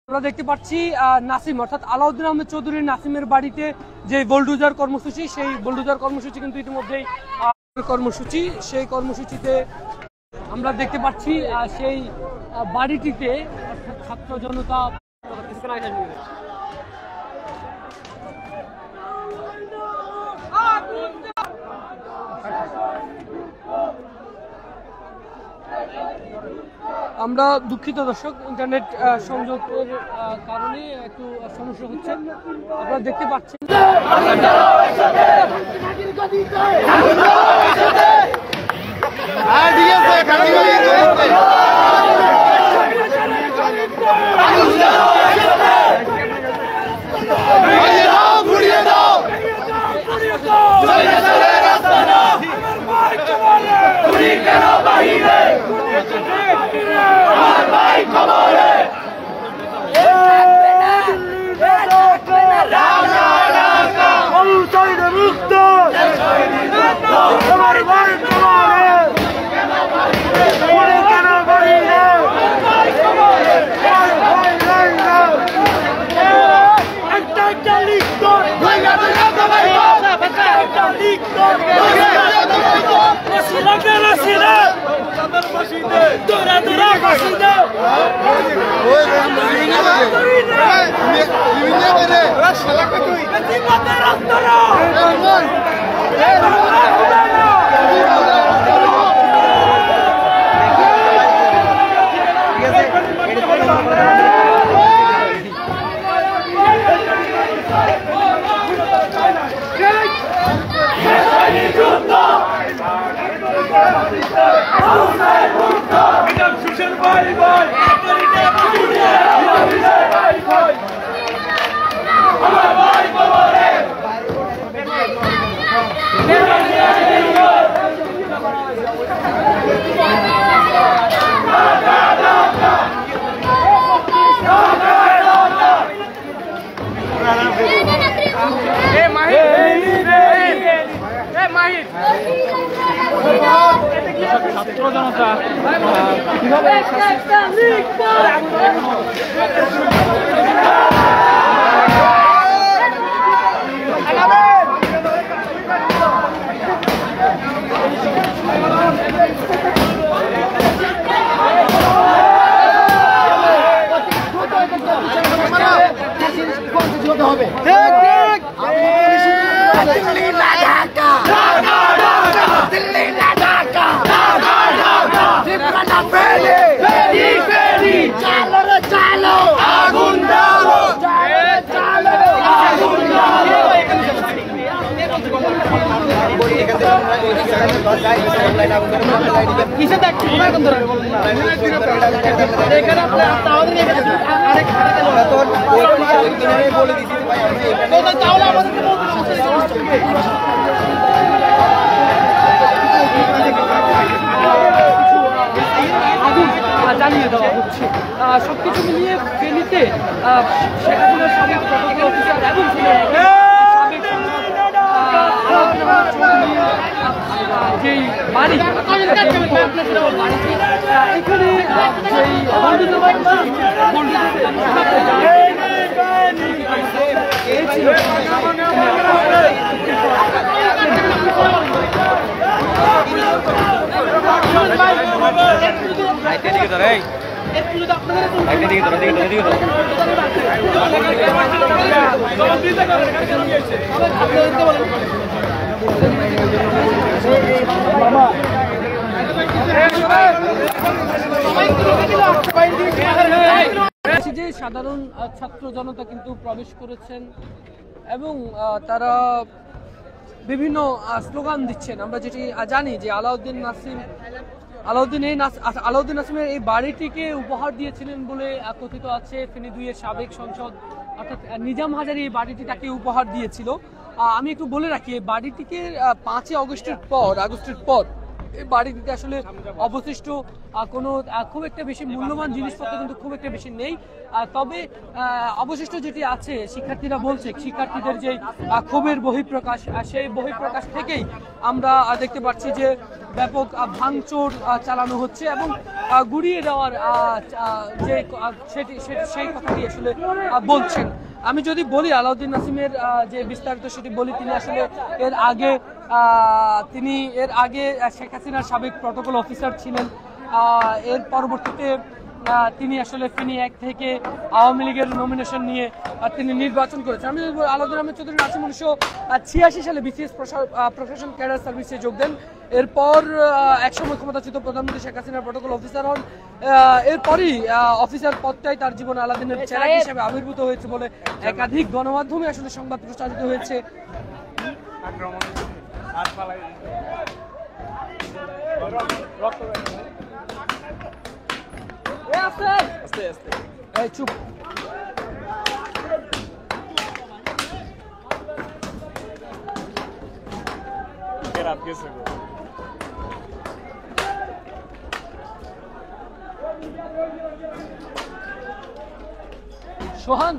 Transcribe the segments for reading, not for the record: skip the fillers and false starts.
আমরা দেখতে পাচ্ছি নাসিম অর্থাৎ আলাউদ্দিন আহমেদ চৌধুরী নাসিমের বাড়িতে যে বুলডোজার কর্মসূচি, সেই বুলডোজার কর্মসূচি কিন্তু ইতিমধ্যেই সেই কর্মসূচিতে আমরা দেখতে পাচ্ছি সেই বাড়িটিতে ছাত্র জনতা আমরা দুঃখিত দর্শক, ইন্টারনেট সংযোগের কারণে একটু সমস্যা হচ্ছে। আপনারা দেখতে পাচ্ছেন ছাত্র জনতা কিভাবে হবে জানিয়ে দেওয়া হচ্ছে। সবকিছু মিলিয়ে ফেনীতে শেখ হাসিনার সাবেক প্রটোকল অফিসার এবং যেই বাড়ি এখানে যে সাধারণ ছাত্র জনতা কিন্তু প্রবেশ করেছেন এবং তারা বিভিন্ন স্লোগান দিচ্ছেন। আমরা যেটি জানি যে আলাউদ্দিন নাসিমের এই বাড়িটিকে উপহার দিয়েছিলেন বলে কথিত আছে। ফেনী 2-এর সাবেক সংসদ অর্থাৎ নিজাম হাজারী এই বাড়িটি তাকে উপহার দিয়েছিল। আমি একটু বলে রাখি, এই বাড়িটিকে 5 আগস্টের পর এই বাড়িটিতে আসলে অবশিষ্ট কোনো খুব একটা বেশি মূল্যবান জিনিসপত্র কিন্তু খুব একটা বেশি নেই। তবে অবশিষ্ট যেটি আছে, শিক্ষার্থীরা বলছে শিক্ষার্থীদের যে ক্ষোভের বহিঃপ্রকাশ, সেই বহিঃপ্রকাশ থেকেই আমরা দেখতে পাচ্ছি যে ব্যাপক ভাঙচুর চালানো হচ্ছে এবং গুড়িয়ে দেওয়ার যে সেই কথাটি আসলে বলছেন। আমি যদি বলি আলাউদ্দিন নাসিমের যে বিস্তারিত সেটি বলি, তিনি আসলে এর আগে শেখ হাসিনার সাবেক প্রটোকল অফিসার ছিলেন। এর পরবর্তীতে তিনি আসলে ফেনী 1 থেকে আওয়ামী লীগের নমিনেশন নিয়ে তিনি নির্বাচন করেছেন। আমি আলাউদ্দিন আহমেদ চৌধুরী নাসিম 1986 সালে বিসিএস প্রশাসন ক্যাডার সার্ভিসে যোগ দেন। এরপর একসময় ক্ষমতাচ্যুত প্রধানমন্ত্রী শেখ হাসিনার প্রটোকল অফিসার হন। এরপরই অফিসার পদটাই তার জীবনে আলাউদ্দিনের চেরাগ হিসেবে আবির্ভূত হয়েছে বলে একাধিক গণমাধ্যমে আসলে সংবাদ প্রচারিত হয়েছে। চুপ সোহান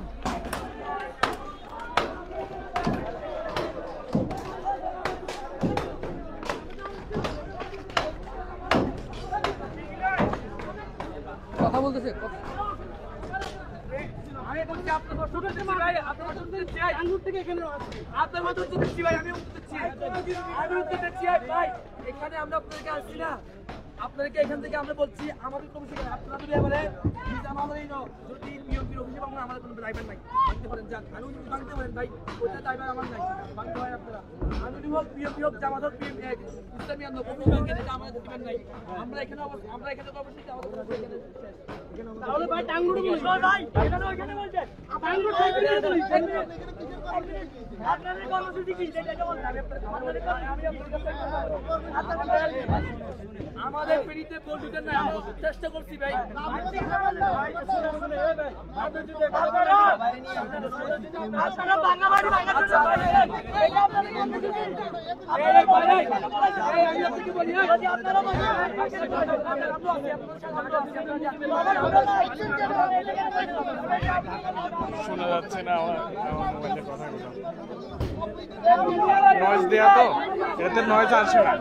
কথা বলতেছে। এখানে আমরা আপনাদেরকে আসছি না, আপনাদেরকে এখান থেকে আমরা বলছি আমাদের কমিশন আপনারা যদি বলে আমাদের এই যদি বিএনপির অভিযোগ আমাদের কোনো ড্রাইভার নাই, ভাঙতে পারেন যান, আমি যদি ভাঙতে পারেন ভাই ওইটা ড্রাইভার আমার নাই, ভাঙতে হয় আপনারা। আমি যদি হোক বিএনপি হোক জামাত হোক ইসলামী আন্দোলন এটা আমাদের দিবেন নাই। আমরা এখানে অবশ্যই আমাদের তাহলে ভাই টাঙ্গুড় ভাই এখানে ওইখানে বলছেন টাঙ্গুড় আপনাদের কর্মসূচি কি সেটা বলতে আমাদের ফেরিতে ভোট দিতে না চেষ্টা করছি ভাই। শোনা যাচ্ছে না আমার মোবাইলের কথাগুলো, নয়েজ দেয়া তো, এটাতে নয়েজ আসে না।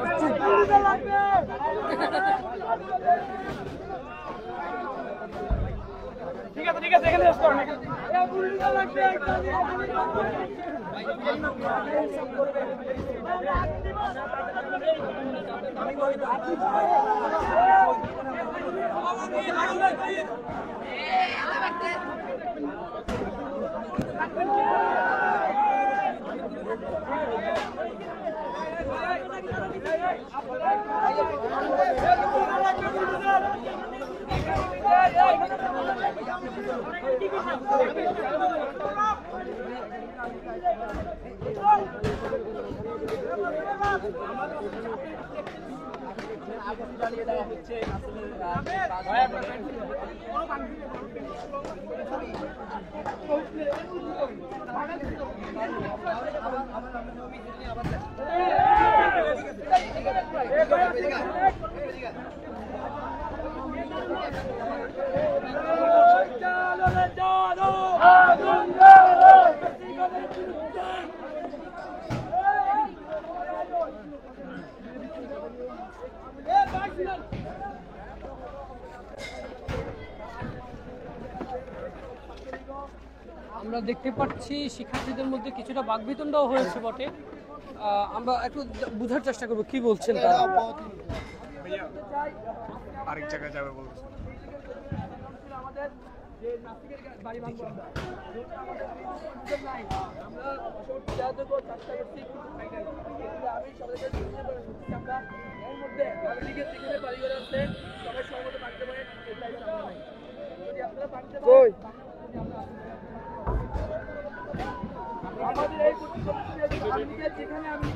ঠিক আছে ঠিক আছে এখানে আমরা দেখতে পাচ্ছি শিক্ষার্থীদের মধ্যে কিছুটা বাকবিতণ্ডাও হয়েছে বটে। আমরা একটু বোঝার চেষ্টা করবো কি বলছেন তারা। আরেক জায়গায় যাবে বলছে। আমাদের এই যেখানে আমি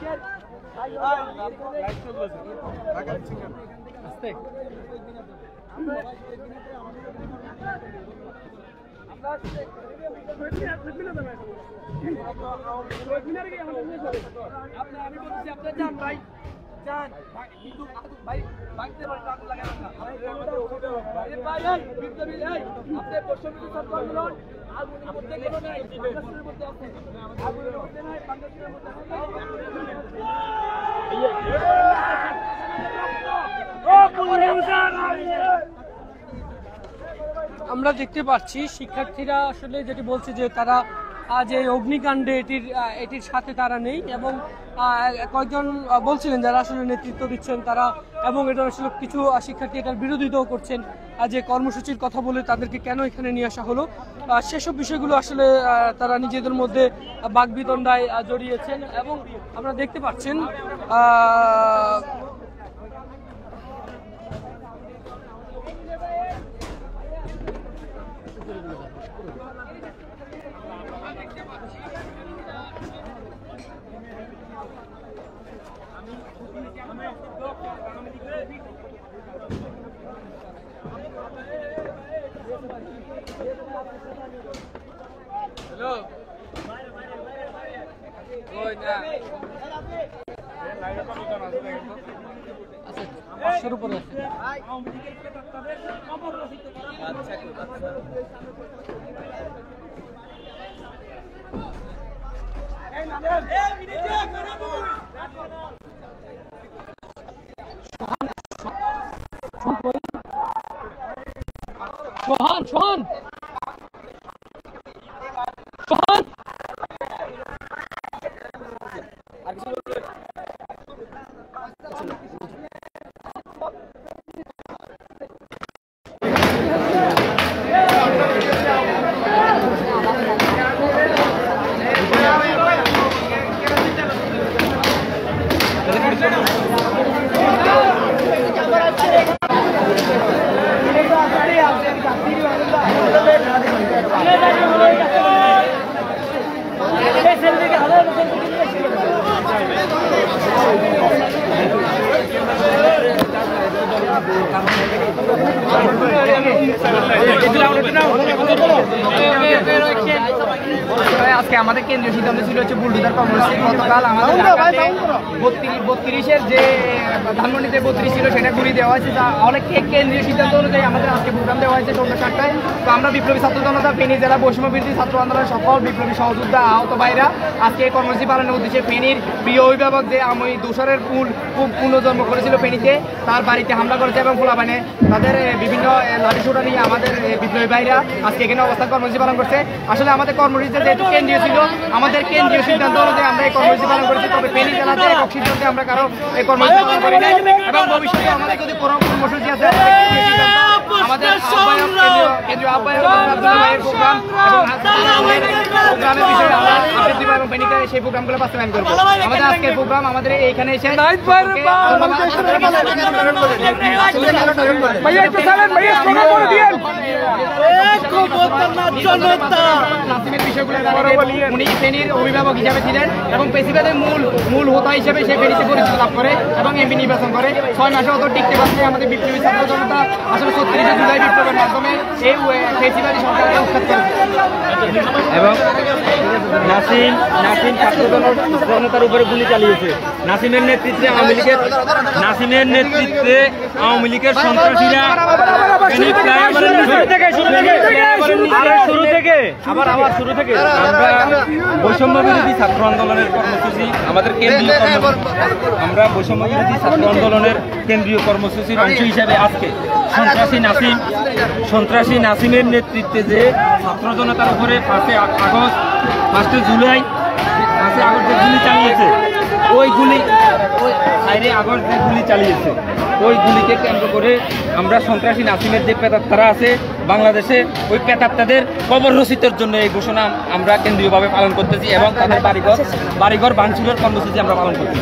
আমি বলছি আপনার যান ভাই যান কিন্তু ভাই ভাঙতে পারে আগুন লাগাবেন না ভাই বিপ্লবী ভাই আপনি বৈষম্য ছাত্র আন্দোলন আগুনের মধ্যে কোনো নাই বাংলাদেশের মধ্যে আছে আগুনের মধ্যে নাই বাংলাদেশের মধ্যে আমরা দেখতে পাচ্ছি শিক্ষার্থীরা আসলে যেটি বলছে যে তারা যে অগ্নিকাণ্ডে এটির সাথে তারা নেই এবং কয়েকজন বলছিলেন যারা আসলে নেতৃত্ব দিচ্ছেন তারা এবং এটা আসলে কিছু শিক্ষার্থী এটার বিরোধিতাও করছেন যে কর্মসূচির কথা বলে তাদেরকে কেন এখানে নিয়ে আসা হলো সেসব বিষয়গুলো আসলে তারা নিজেদের মধ্যে বাকবিতণ্ডায় জড়িয়েছেন এবং আপনারা দেখতে পাচ্ছেন পাঁচশোর উপরে আছে সোহান সোহান সোহান আজকে আমাদের কেন্দ্রীয় সিদ্ধান্ত ছিল হচ্ছে বুলডোজার কর্মসূচি। গতকাল আমাদের ঢাকাতে 32-এর যে ধানমন্ডিতে 32 ছিল সেটা ঘুরিয়ে দেওয়া হয়েছে। তা অনেক কেন্দ্রীয় সিদ্ধান্ত অনুযায়ী আমাদের আজকে প্রোগ্রাম দেওয়া হয়েছে সন্ধ্যা 4টায়। তো আমরা বিপ্লবী ছাত্র জনতা ফেনী জেলা বৈষম্য বিরোধী ছাত্র আন্দোলনের সকল বিপ্লবী সহযোদ্ধা আহত ভাইরা আজকে এই কর্মসূচি পালনের উদ্দেশ্যে ফেনীর প্রিয় অভিভাবক যে আমি দোসরের পুনর্জন্ম করেছিল ফেনীতে, তার বাড়িতে হামলা করেছে এবং পোলাপানে তাদের বিভিন্ন লাঠিসোঁটা নিয়ে আমাদের বিপ্লবী ভাইরা আজকে এখানে অবস্থান কর্মসূচি পালন করছে। আসলে আমাদের কর্মসূচিতে যেহেতু কেন্দ্রীয় ছিল, আমাদের কেন্দ্রীয় সিদ্ধান্ত অনুযায়ী আমরা এই কর্মসূচি পালন করেছি। তবে ফেনী জেলাতে একক সিদ্ধান্তে আমরা কারো এই কর্মসূচি পালন করি না এবং ভবিষ্যতে আমাদের যদি কোনো কর্মসূচি আছে আমাদের কেন্দ্রীয় আহ্বায়ক প্রোগ্রাম এবং প্রোগ্রামের বিষয়ে আমরা আপডেট দিব এবং ফেনীতে সেই প্রোগ্রামগুলো বাস্তবায়ন করবো। আমাদের আজকের প্রোগ্রাম আমাদের এইখানে এসে উনি ফেনীর অভিভাবক হিসাবে ছিলেন এবং পেশিবাদের মূল হোতা হিসেবে সে ফেনীতে পরিচিত লাভ করে এবং এমপি নির্বাচন করে। 6 মাসে অত টিকতে পারছে আমাদের বিপ্লবী ছাত্র জনতা আসলে 36 জুলাই বিপ্লবের মাধ্যমে এই পেশিবাদী সরকারকে উৎখাত করেছে এবং নাসিম ছাত্র জনতার উপরে গুলি চালিয়েছে। নাসিমের নেতৃত্বে আওয়ামী লীগের সন্ত্রাসীরা আমরা বৈষম্য বিরোধী ছাত্র আন্দোলনের কর্মসূচি আমাদের বৈষম্য বিরোধী ছাত্র আন্দোলনের কেন্দ্রীয় কর্মসূচির অংশ হিসাবে আজকে সন্ত্রাসী নাসিমের নেতৃত্বে যে ছাত্র জনতার উপরে 5 জুলাই যে গুলি চালিয়েছে ওই গুলিকে কেন্দ্র করে আমরা সন্ত্রাসী নাসিমের যে প্রেতাত্মারা আছে বাংলাদেশে, ওই প্রেতাত্মাদের কবর রচিতের জন্য এই ঘোষণা আমরা কেন্দ্রীয়ভাবে পালন করতেছি এবং তাদের বাড়িঘর ভাঙচুরের কর্মসূচি আমরা পালন করতেছি।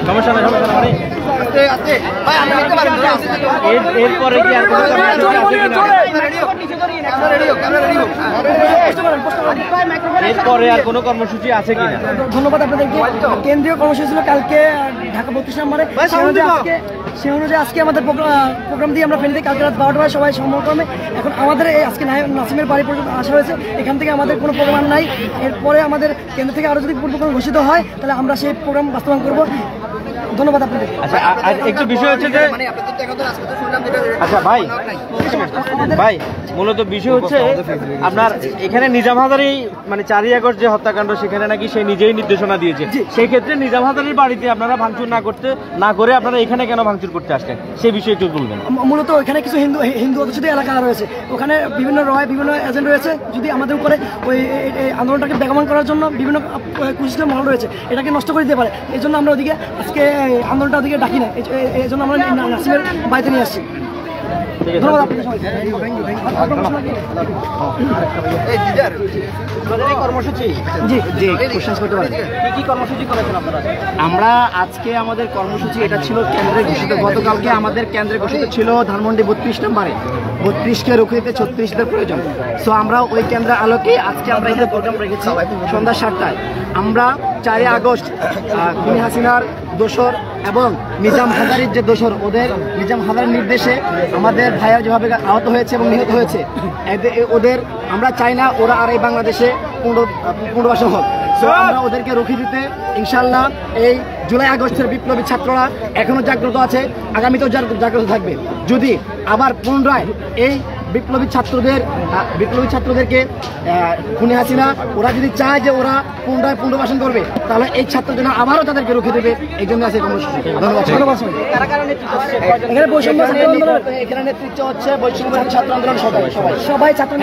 সমস্যা নেই। এরপরে কি আর এরপরে আর কোনো কর্মসূচি আছে কিনা? ধন্যবাদ আপনাদেরকে। কেন্দ্রীয় কর্মসূচি ছিল কালকে ঢাকা 32 নম্বরে। সেই অনুযায়ী আজকে আমাদের প্রোগ্রাম দিয়ে আমরা ফেলিতে কালকে রাত 12টায় সবাই সমক্রমে এখন আমাদের এই আজকে নাসিমের বাড়ি পর্যন্ত আসা হয়েছে। এখান থেকে আমাদের কোনো প্রোগ্রাম নাই, এরপরে আমাদের কেন্দ্র থেকে আরও যদি প্রোগ্রাম ঘোষিত হয় তাহলে আমরা সেই প্রোগ্রাম বাস্তবায়ন করব। ধন্যবাদ আপনাদের। আচ্ছা, আর একটু বিষয় হচ্ছে যে আচ্ছা ভাই মূলত বিষয় হচ্ছে আপনার এখানে নিজাম হাজারি মানে 4ই আগস্ট যে হত্যাকাণ্ড সেখানে নাকি সে নিজেই নির্দেশনা দিয়েছে, সেই ক্ষেত্রে নিজাম হাজারির বাড়িতে আপনারা ভাঙচুর না করে আপনারা এখানে কেন ভাঙচুর করতে আসছেন সেই বিষয়ে একটু বলবেন। মূলত এখানে কিছু হিন্দু অধ্যুষিত এলাকা রয়েছে, ওখানে বিভিন্ন এজেন্ট রয়েছে, যদি আমাদের উপরে ওই আন্দোলনটাকে বেগমান করার জন্য বিভিন্ন কুচিত মহল রয়েছে, এটাকে নষ্ট করে দিতে পারে। এই জন্য আমরা ওদিকে আজকে আন্দোলনটা ওদিকে ডাকি না, এই জন্য আমরা নাসিমের বাড়িতে নিয়ে আসছি। ধন্যবাদ আপনাদের সবাইকে। আমরা আজকে আমাদের কর্মসূচি এটা ছিল কেন্দ্রে ঘোষিত, গতকালকে আমাদের কেন্দ্রে ঘোষিত ছিল ধানমন্ডি 32 নম্বরে 32কে রুখে দিতে 36দের প্রয়োজন। সো আমরা ওই কেন্দ্রের আলোকে আজকে আমরা এখানে প্রোগ্রাম রেখেছি সন্ধ্যা 7টায়। আমরা 4 আগস্ট খুনি হাসিনার দোসর এবং নিজাম হাজারির যে দোসর, নিজাম হাজারির নির্দেশে আমাদের ভাইয়া যেভাবে আহত হয়েছে এবং নিহত হয়েছে, ওদের আমরা চাই না ওরা আর এই বাংলাদেশে পুনর্বাসন হোক। সো আমরা ওদেরকে রুখে দিতে ইনশাল্লাহ এই জুলাই আগস্টের বিপ্লবী ছাত্ররা এখনো জাগ্রত আছে, আগামীতেও জাগ্রত থাকবে। যদি আবার পুনরায় এই বিপ্লবী ছাত্রদেরকে খুনি হাসিনা ওরা যদি চায় যে ওরা পুনরায় পুনর্বাসন করবে, তাহলে এই ছাত্রদের আবারও তাদেরকে রুখে দেবে। এই জন্য আছে এখানে নেতৃত্ব হচ্ছে বৈষম্য ছাত্র আন্দোলন সবাই ছাত্র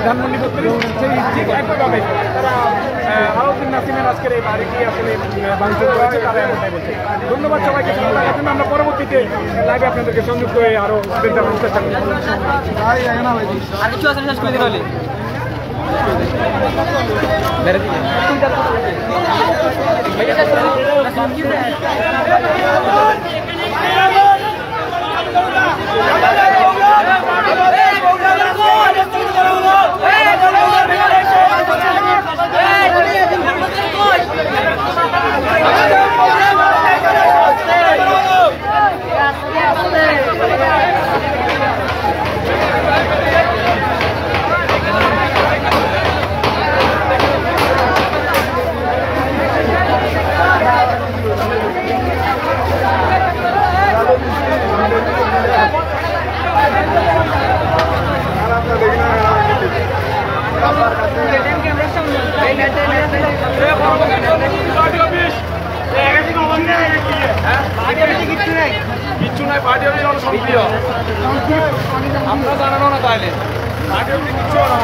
ধানমন্ডি 32 সেই ঠিক একইভাবে তারা আলাউদ্দিন নাসিমের আজকের এই বাড়িটি আসলে ভাঙচুর করা হয়, তারা এমনটাই বলছে। ধন্যবাদ সবাইকে। আমরা পরবর্তীতে লাইভে আপনাদেরকে সংযুক্ত হয়ে আরও চেষ্টা কিচ্ছু নাই, পার্টি অফিস সক্রিয় আপনারা জানানো না, তাইলে পার্টি অফিস কিচ্ছু না।